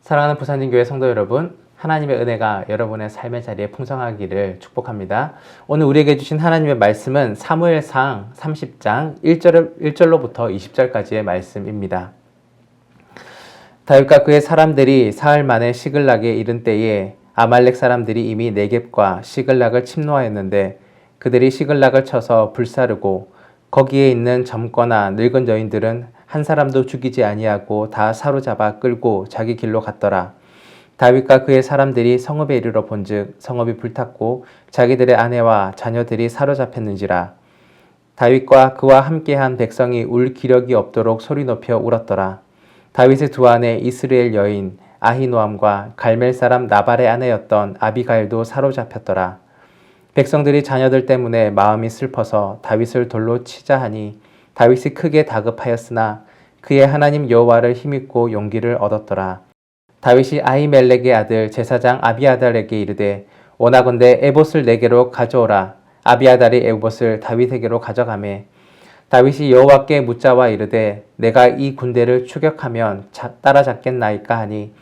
사랑하는 부산진교회 성도 여러분, 하나님의 은혜가 여러분의 삶의 자리에 풍성하기를 축복합니다. 오늘 우리에게 주신 하나님의 말씀은 사무엘상 30장 1절로부터 20절까지의 말씀입니다. 다윗과 그의 사람들이 사흘 만에 시글락에 이른 때에 아말렉 사람들이 이미 네겝과 시글락을 침노하였는데 그들이 시글락을 쳐서 불사르고 거기에 있는 젊거나 늙은 여인들은 한 사람도 죽이지 아니하고 다 사로잡아 끌고 자기 길로 갔더라. 다윗과 그의 사람들이 성읍에 이르러 본즉 성읍이 불탔고 자기들의 아내와 자녀들이 사로잡혔는지라. 다윗과 그와 함께한 백성이 울 기력이 없도록 소리 높여 울었더라. 다윗의 두 아내 이스라엘 여인 아히노암과 갈멜 사람 나발의 아내였던 아비가일도 사로잡혔더라. 백성들이 자녀들 때문에 마음이 슬퍼서 다윗을 돌로 치자 하니 다윗이 크게 다급하였으나 그의 하나님 여호와를 힘입고 용기를 얻었더라. 다윗이 아히멜렉의 아들 제사장 아비아달에게 이르되 원하건대 에봇을 내게로 가져오라. 아비아달이 에봇을 다윗에게로 가져가매 다윗이 여호와께 묻자와 이르되 내가 이 군대를 추격하면 따라잡겠나이까 하니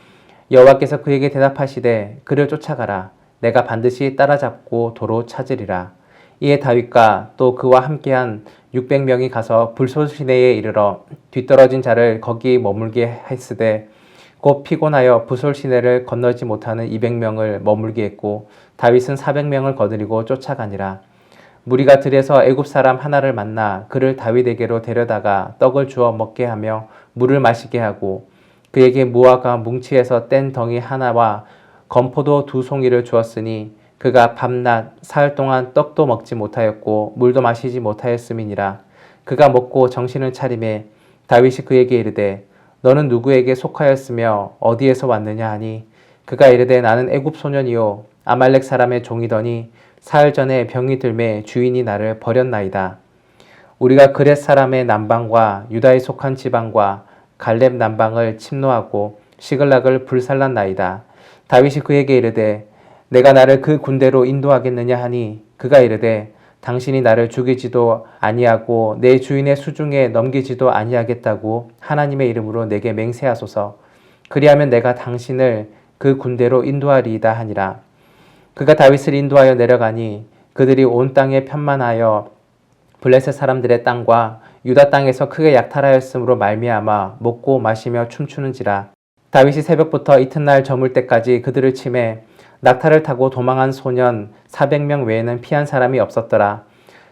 여호와께서 그에게 대답하시되 그를 쫓아가라. 내가 반드시 따라잡고 도로 찾으리라. 이에 다윗과 또 그와 함께한 600명이 가서 불솔 시내에 이르러 뒤떨어진 자를 거기 머물게 했으되 곧 피곤하여 부솔 시내를 건너지 못하는 200명을 머물게 했고 다윗은 400명을 거느리고 쫓아가니라. 무리가 들에서 애굽 사람 하나를 만나 그를 다윗에게로 데려다가 떡을 주어 먹게 하며 물을 마시게 하고 그에게 무화과 뭉치에서 뗀 덩이 하나와 건포도 2송이를 주었으니 그가 밤낮 사흘 동안 떡도 먹지 못하였고 물도 마시지 못하였음이니라. 그가 먹고 정신을 차리매 다윗이 그에게 이르되 너는 누구에게 속하였으며 어디에서 왔느냐 하니 그가 이르되 나는 애굽 소년이요 아말렉 사람의 종이더니 사흘 전에 병이 들매 주인이 나를 버렸나이다. 우리가 그렛 사람의 남방과 유다에 속한 지방과 갈렙 남방을 침노하고 시글락을 불살랐나이다. 다윗이 그에게 이르되 내가 나를 그 군대로 인도하겠느냐 하니 그가 이르되 당신이 나를 죽이지도 아니하고 내 주인의 수중에 넘기지도 아니하겠다고 하나님의 이름으로 내게 맹세하소서. 그리하면 내가 당신을 그 군대로 인도하리이다 하니라. 그가 다윗을 인도하여 내려가니 그들이 온 땅에 편만하여 블레셋 사람들의 땅과 유다 땅에서 크게 약탈하였으므로 말미암아 먹고 마시며 춤추는지라. 다윗이 새벽부터 이튿날 저물 때까지 그들을 치매 낙타를 타고 도망한 소년 400명 외에는 피한 사람이 없었더라.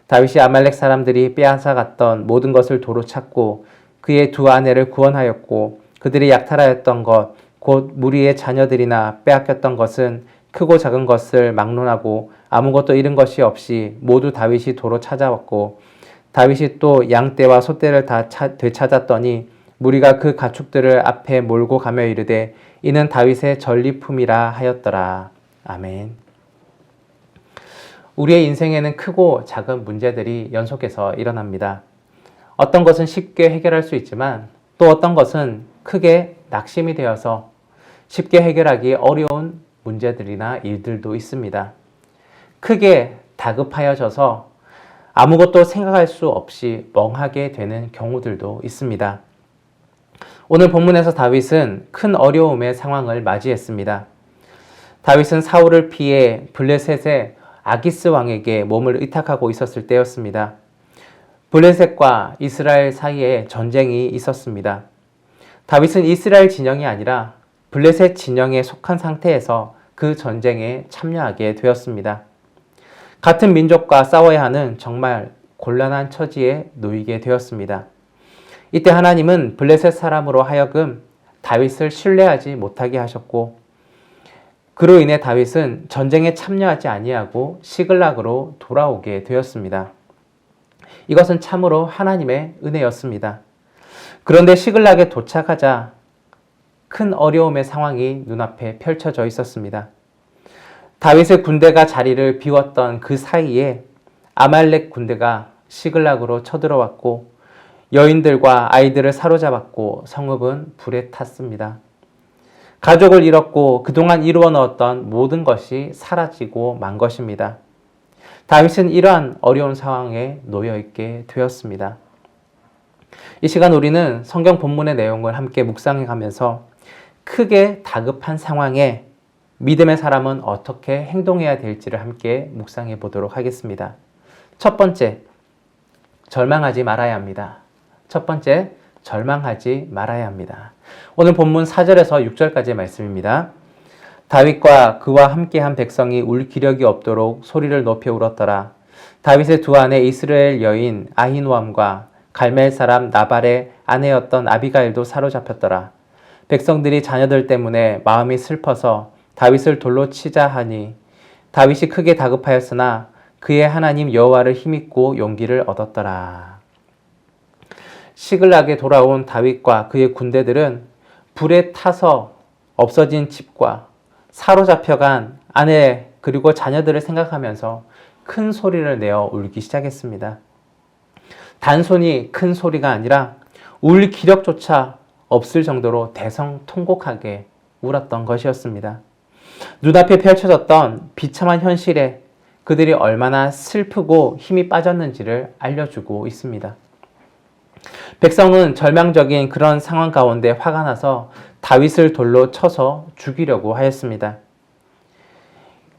다윗이 아말렉 사람들이 빼앗아갔던 모든 것을 도로 찾고 그의 두 아내를 구원하였고 그들이 약탈하였던 것 곧 무리의 자녀들이나 빼앗겼던 것은 크고 작은 것을 막론하고 아무것도 잃은 것이 없이 모두 다윗이 도로 찾아왔고 다윗이 또 양떼와 소떼를 다 되찾았더니 무리가 그 가축들을 앞에 몰고 가며 이르되 이는 다윗의 전리품이라 하였더라. 아멘. 우리의 인생에는 크고 작은 문제들이 연속해서 일어납니다. 어떤 것은 쉽게 해결할 수 있지만 또 어떤 것은 크게 낙심이 되어서 쉽게 해결하기 어려운 문제들이나 일들도 있습니다. 크게 다급하여져서 아무것도 생각할 수 없이 멍하게 되는 경우들도 있습니다. 오늘 본문에서 다윗은 큰 어려움의 상황을 맞이했습니다. 다윗은 사울을 피해 블레셋의 아기스 왕에게 몸을 의탁하고 있었을 때였습니다. 블레셋과 이스라엘 사이에 전쟁이 있었습니다. 다윗은 이스라엘 진영이 아니라 블레셋 진영에 속한 상태에서 그 전쟁에 참여하게 되었습니다. 같은 민족과 싸워야 하는 정말 곤란한 처지에 놓이게 되었습니다. 이때 하나님은 블레셋 사람으로 하여금 다윗을 신뢰하지 못하게 하셨고 그로 인해 다윗은 전쟁에 참여하지 아니하고 시글락으로 돌아오게 되었습니다. 이것은 참으로 하나님의 은혜였습니다. 그런데 시글락에 도착하자 큰 어려움의 상황이 눈앞에 펼쳐져 있었습니다. 다윗의 군대가 자리를 비웠던 그 사이에 아말렉 군대가 시글락으로 쳐들어왔고 여인들과 아이들을 사로잡았고 성읍은 불에 탔습니다. 가족을 잃었고 그동안 이루어 놓았던 모든 것이 사라지고 만 것입니다. 다윗은 이러한 어려운 상황에 놓여 있게 되었습니다. 이 시간 우리는 성경 본문의 내용을 함께 묵상해 가면서 크게 다급한 상황에 믿음의 사람은 어떻게 행동해야 될지를 함께 묵상해 보도록 하겠습니다. 첫 번째, 절망하지 말아야 합니다. 첫 번째, 절망하지 말아야 합니다. 오늘 본문 4절에서 6절까지의 말씀입니다. 다윗과 그와 함께한 백성이 울 기력이 없도록 소리를 높여 울었더라. 다윗의 두 아내 이스라엘 여인 아히노암과 갈멜 사람 나발의 아내였던 아비가일도 사로잡혔더라. 백성들이 자녀들 때문에 마음이 슬퍼서 다윗을 돌로 치자 하니 다윗이 크게 다급하였으나 그의 하나님 여호와를 힘입고 용기를 얻었더라. 시글락에 돌아온 다윗과 그의 군대들은 불에 타서 없어진 집과 사로잡혀간 아내 그리고 자녀들을 생각하면서 큰 소리를 내어 울기 시작했습니다. 단순히 큰 소리가 아니라 울 기력조차 없을 정도로 대성통곡하게 울었던 것이었습니다. 눈앞에 펼쳐졌던 비참한 현실에 그들이 얼마나 슬프고 힘이 빠졌는지를 알려주고 있습니다. 백성은 절망적인 그런 상황 가운데 화가 나서 다윗을 돌로 쳐서 죽이려고 하였습니다.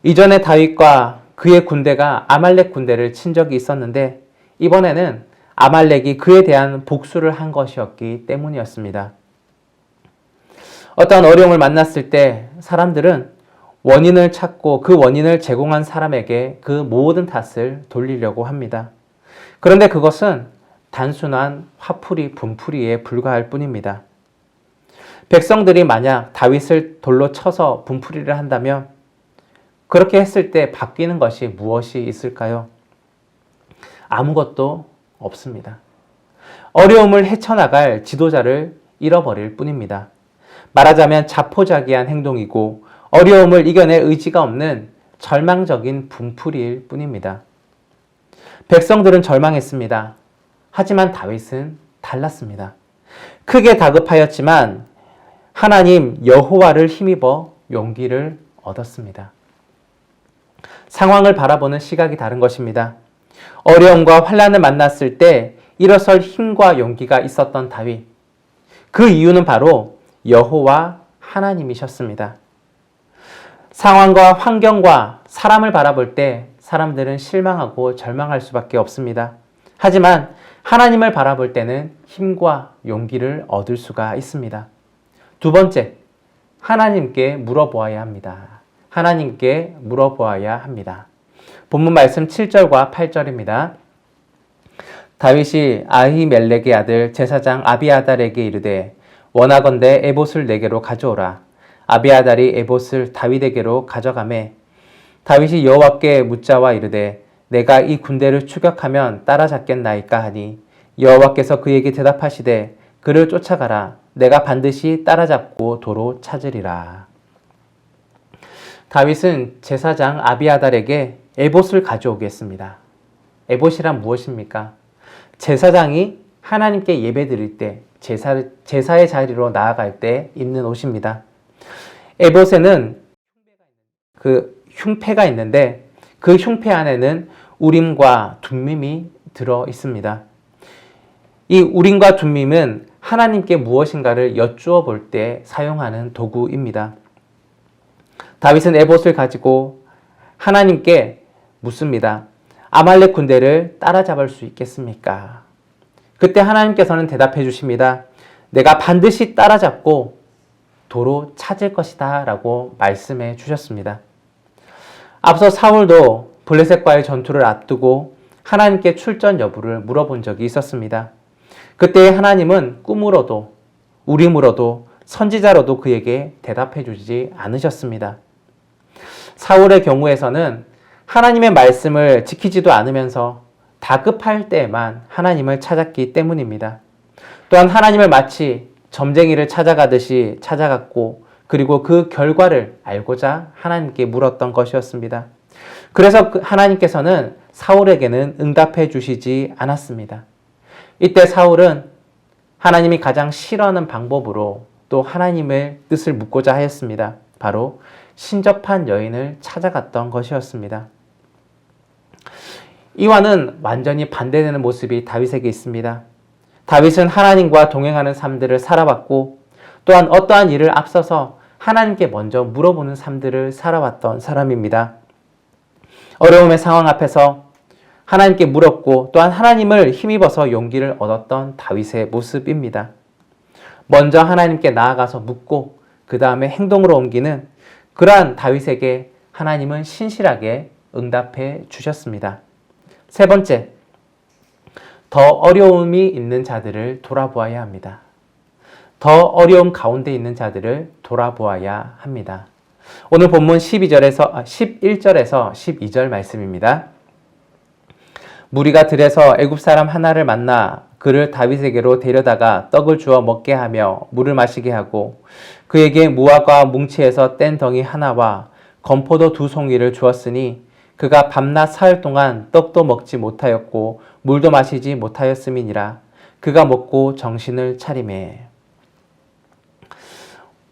이전에 다윗과 그의 군대가 아말렉 군대를 친 적이 있었는데 이번에는 아말렉이 그에 대한 복수를 한 것이었기 때문이었습니다. 어떠한 어려움을 만났을 때 사람들은 원인을 찾고 그 원인을 제공한 사람에게 그 모든 탓을 돌리려고 합니다. 그런데 그것은 단순한 화풀이, 분풀이에 불과할 뿐입니다. 백성들이 만약 다윗을 돌로 쳐서 분풀이를 한다면 그렇게 했을 때 바뀌는 것이 무엇이 있을까요? 아무것도 없습니다. 어려움을 헤쳐나갈 지도자를 잃어버릴 뿐입니다. 말하자면 자포자기한 행동이고 어려움을 이겨낼 의지가 없는 절망적인 분풀이일 뿐입니다. 백성들은 절망했습니다. 하지만 다윗은 달랐습니다. 크게 다급하였지만 하나님 여호와를 힘입어 용기를 얻었습니다. 상황을 바라보는 시각이 다른 것입니다. 어려움과 환난을 만났을 때 일어설 힘과 용기가 있었던 다윗. 그 이유는 바로 여호와 하나님이셨습니다. 상황과 환경과 사람을 바라볼 때 사람들은 실망하고 절망할 수밖에 없습니다. 하지만 하나님을 바라볼 때는 힘과 용기를 얻을 수가 있습니다. 두 번째, 하나님께 물어보아야 합니다. 하나님께 물어보아야 합니다. 본문 말씀 7절과 8절입니다. 다윗이 아히멜렉의 아들 제사장 아비아달에게 이르되 원하건대 에봇을 내게로 가져오라. 아비아달이 에봇을 다윗에게로 가져가매 다윗이 여호와께 묻자와 이르되 내가 이 군대를 추격하면 따라잡겠나이까 하니 여호와께서 그에게 대답하시되 그를 쫓아가라. 내가 반드시 따라잡고 도로 찾으리라. 다윗은 제사장 아비아달에게 에봇을 가져오겠습니다. 에봇이란 무엇입니까? 제사장이 하나님께 예배드릴 때 제사의 자리로 나아갈 때 입는 옷입니다. 에봇에는 그 흉패가 있는데 그 흉패 안에는 우림과 둠밈이 들어 있습니다. 이 우림과 둠밈은 하나님께 무엇인가를 여쭈어 볼 때 사용하는 도구입니다. 다윗은 에봇을 가지고 하나님께 묻습니다. 아말렉 군대를 따라잡을 수 있겠습니까? 그때 하나님께서는 대답해 주십니다. 내가 반드시 따라잡고 도로 찾을 것이다 라고 말씀해 주셨습니다. 앞서 사울도 블레셋과의 전투를 앞두고 하나님께 출전 여부를 물어본 적이 있었습니다. 그때 하나님은 꿈으로도 우림으로도 선지자로도 그에게 대답해 주지 않으셨습니다. 사울의 경우에서는 하나님의 말씀을 지키지도 않으면서 다급할 때에만 하나님을 찾았기 때문입니다. 또한 하나님을 마치 점쟁이를 찾아가듯이 찾아갔고 그리고 그 결과를 알고자 하나님께 물었던 것이었습니다. 그래서 하나님께서는 사울에게는 응답해 주시지 않았습니다. 이때 사울은 하나님이 가장 싫어하는 방법으로 또 하나님의 뜻을 묻고자 하였습니다. 바로 신접한 여인을 찾아갔던 것이었습니다. 이와는 완전히 반대되는 모습이 다윗에게 있습니다. 다윗은 하나님과 동행하는 삶들을 살아왔고 또한 어떠한 일을 앞서서 하나님께 먼저 물어보는 삶들을 살아왔던 사람입니다. 어려움의 상황 앞에서 하나님께 물었고 또한 하나님을 힘입어서 용기를 얻었던 다윗의 모습입니다. 먼저 하나님께 나아가서 묻고 그 다음에 행동으로 옮기는 그러한 다윗에게 하나님은 신실하게 응답해 주셨습니다. 세 번째, 더 어려움이 있는 자들을 돌아보아야 합니다. 더 어려움 가운데 있는 자들을 돌아보아야 합니다. 오늘 본문 11절에서 12절 말씀입니다. 무리가 들에서 애굽 사람 하나를 만나 그를 다윗에게로 데려다가 떡을 주어 먹게 하며 물을 마시게 하고 그에게 무화과 뭉치에서 뗀 덩이 하나와 건포도 2송이를 주었으니 그가 밤낮 사흘 동안 떡도 먹지 못하였고 물도 마시지 못하였음이니라. 그가 먹고 정신을 차리매.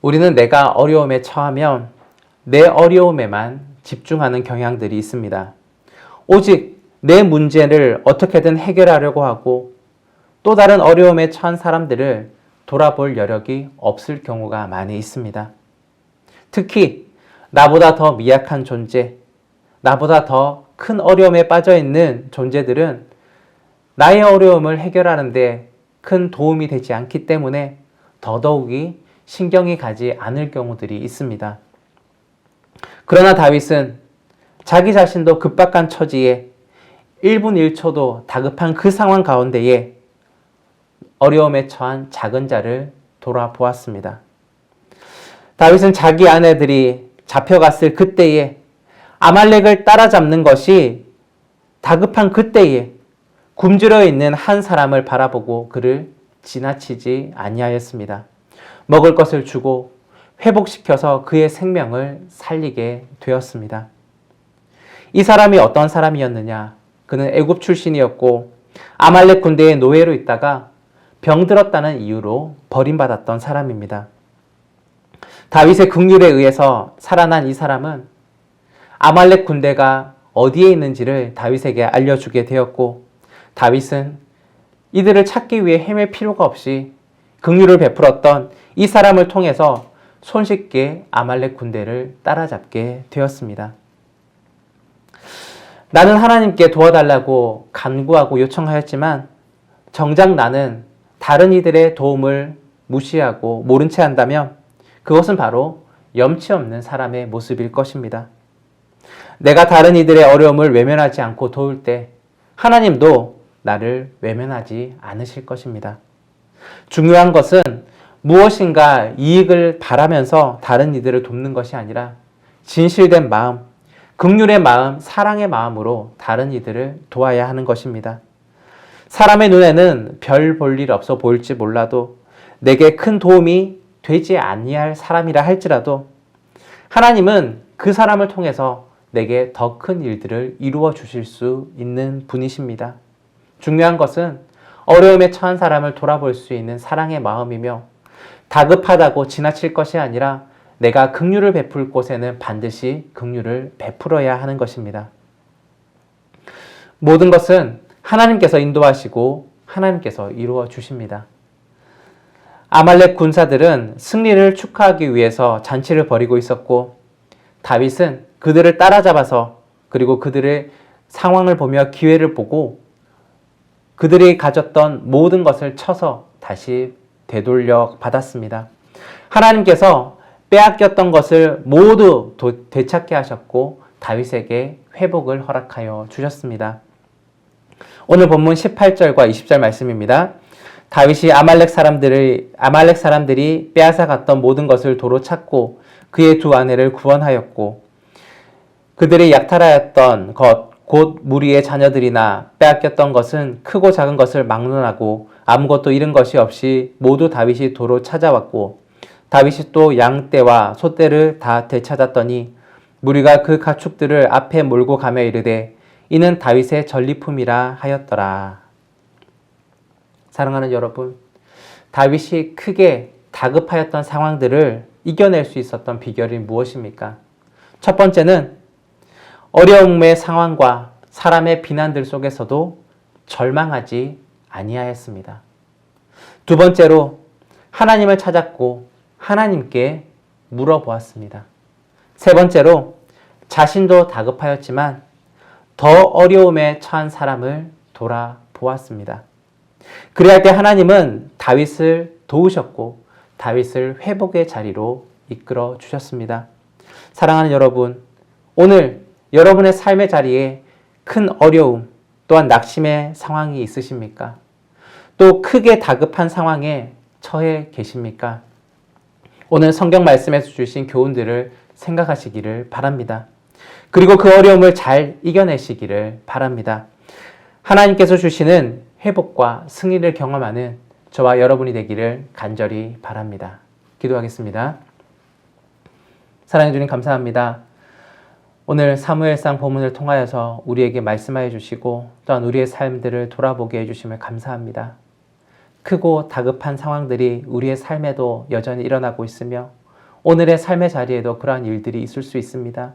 우리는 내가 어려움에 처하면 내 어려움에만 집중하는 경향들이 있습니다. 오직 내 문제를 어떻게든 해결하려고 하고 또 다른 어려움에 처한 사람들을 돌아볼 여력이 없을 경우가 많이 있습니다. 특히 나보다 더 미약한 존재, 나보다 더 큰 어려움에 빠져 있는 존재들은 나의 어려움을 해결하는데 큰 도움이 되지 않기 때문에 더더욱이 신경이 가지 않을 경우들이 있습니다. 그러나 다윗은 자기 자신도 급박한 처지에 1분 1초도 다급한 그 상황 가운데에 어려움에 처한 작은 자를 돌아보았습니다. 다윗은 자기 아내들이 잡혀갔을 그때에 아말렉을 따라잡는 것이 다급한 그때에 굶주려 있는 한 사람을 바라보고 그를 지나치지 아니하였습니다. 먹을 것을 주고 회복시켜서 그의 생명을 살리게 되었습니다. 이 사람이 어떤 사람이었느냐? 그는 애굽 출신이었고 아말렉 군대의 노예로 있다가 병들었다는 이유로 버림받았던 사람입니다. 다윗의 긍휼에 의해서 살아난 이 사람은 아말렉 군대가 어디에 있는지를 다윗에게 알려주게 되었고 다윗은 이들을 찾기 위해 헤맬 필요가 없이 긍휼을 베풀었던 이 사람을 통해서 손쉽게 아말렉 군대를 따라잡게 되었습니다. 나는 하나님께 도와달라고 간구하고 요청하였지만 정작 나는 다른 이들의 도움을 무시하고 모른 채 한다면 그것은 바로 염치 없는 사람의 모습일 것입니다. 내가 다른 이들의 어려움을 외면하지 않고 도울 때 하나님도 나를 외면하지 않으실 것입니다. 중요한 것은 무엇인가 이익을 바라면서 다른 이들을 돕는 것이 아니라 진실된 마음, 긍휼의 마음, 사랑의 마음으로 다른 이들을 도와야 하는 것입니다. 사람의 눈에는 별 볼 일 없어 보일지 몰라도 내게 큰 도움이 되지 아니할 사람이라 할지라도 하나님은 그 사람을 통해서 내게 더 큰 일들을 이루어 주실 수 있는 분이십니다. 중요한 것은 어려움에 처한 사람을 돌아볼 수 있는 사랑의 마음이며 다급하다고 지나칠 것이 아니라 내가 긍휼을 베풀 곳에는 반드시 긍휼을 베풀어야 하는 것입니다. 모든 것은 하나님께서 인도하시고 하나님께서 이루어 주십니다. 아말렉 군사들은 승리를 축하하기 위해서 잔치를 벌이고 있었고 다윗은 그들을 따라잡아서 그리고 그들의 상황을 보며 기회를 보고 그들이 가졌던 모든 것을 쳐서 다시 되돌려 받았습니다. 하나님께서 빼앗겼던 것을 모두 되찾게 하셨고 다윗에게 회복을 허락하여 주셨습니다. 오늘 본문 18절과 20절 말씀입니다. 다윗이 아말렉 사람들이 빼앗아 갔던 모든 것을 도로 찾고 그의 두 아내를 구원하였고 그들이 약탈하였던 것 곧 무리의 자녀들이나 빼앗겼던 것은 크고 작은 것을 막론하고 아무것도 잃은 것이 없이 모두 다윗이 도로 찾아왔고 다윗이 또 양떼와 소떼를 다 되찾았더니 무리가 그 가축들을 앞에 몰고 가며 이르되 이는 다윗의 전리품이라 하였더라. 사랑하는 여러분, 다윗이 크게 다급하였던 상황들을 이겨낼 수 있었던 비결이 무엇입니까? 첫 번째는 어려움의 상황과 사람의 비난들 속에서도 절망하지 아니하였습니다. 두 번째로 하나님을 찾았고 하나님께 물어보았습니다. 세 번째로 자신도 다급하였지만 더 어려움에 처한 사람을 돌아보았습니다. 그리할 때 하나님은 다윗을 도우셨고 다윗을 회복의 자리로 이끌어 주셨습니다. 사랑하는 여러분, 오늘 여러분의 삶의 자리에 큰 어려움 또한 낙심의 상황이 있으십니까? 또 크게 다급한 상황에 처해 계십니까? 오늘 성경 말씀에서 주신 교훈들을 생각하시기를 바랍니다. 그리고 그 어려움을 잘 이겨내시기를 바랍니다. 하나님께서 주시는 회복과 승리를 경험하는 저와 여러분이 되기를 간절히 바랍니다. 기도하겠습니다. 사랑해 주님 감사합니다. 오늘 사무엘상 본문을 통하여서 우리에게 말씀하여 주시고 또한 우리의 삶들을 돌아보게 해주심을 감사합니다. 크고 다급한 상황들이 우리의 삶에도 여전히 일어나고 있으며 오늘의 삶의 자리에도 그러한 일들이 있을 수 있습니다.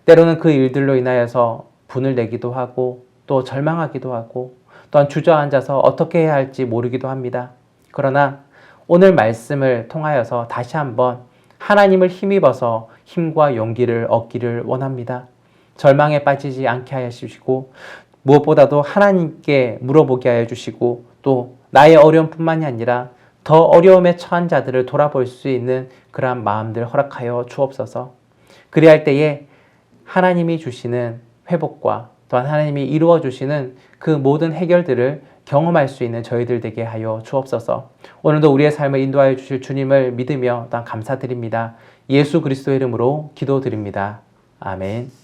때로는 그 일들로 인하여서 분을 내기도 하고 또 절망하기도 하고 또한 주저앉아서 어떻게 해야 할지 모르기도 합니다. 그러나 오늘 말씀을 통하여서 다시 한번 하나님을 힘입어서 힘과 용기를 얻기를 원합니다. 절망에 빠지지 않게 하여 주시고 무엇보다도 하나님께 물어보게 하여 주시고 또 나의 어려움뿐만이 아니라 더 어려움에 처한 자들을 돌아볼 수 있는 그러한 마음들 허락하여 주옵소서. 그리할 때에 하나님이 주시는 회복과 또한 하나님이 이루어 주시는 그 모든 해결들을 경험할 수 있는 저희들 되게 하여 주옵소서. 오늘도 우리의 삶을 인도하여 주실 주님을 믿으며 또한 감사드립니다. 예수 그리스도의 이름으로 기도드립니다. 아멘.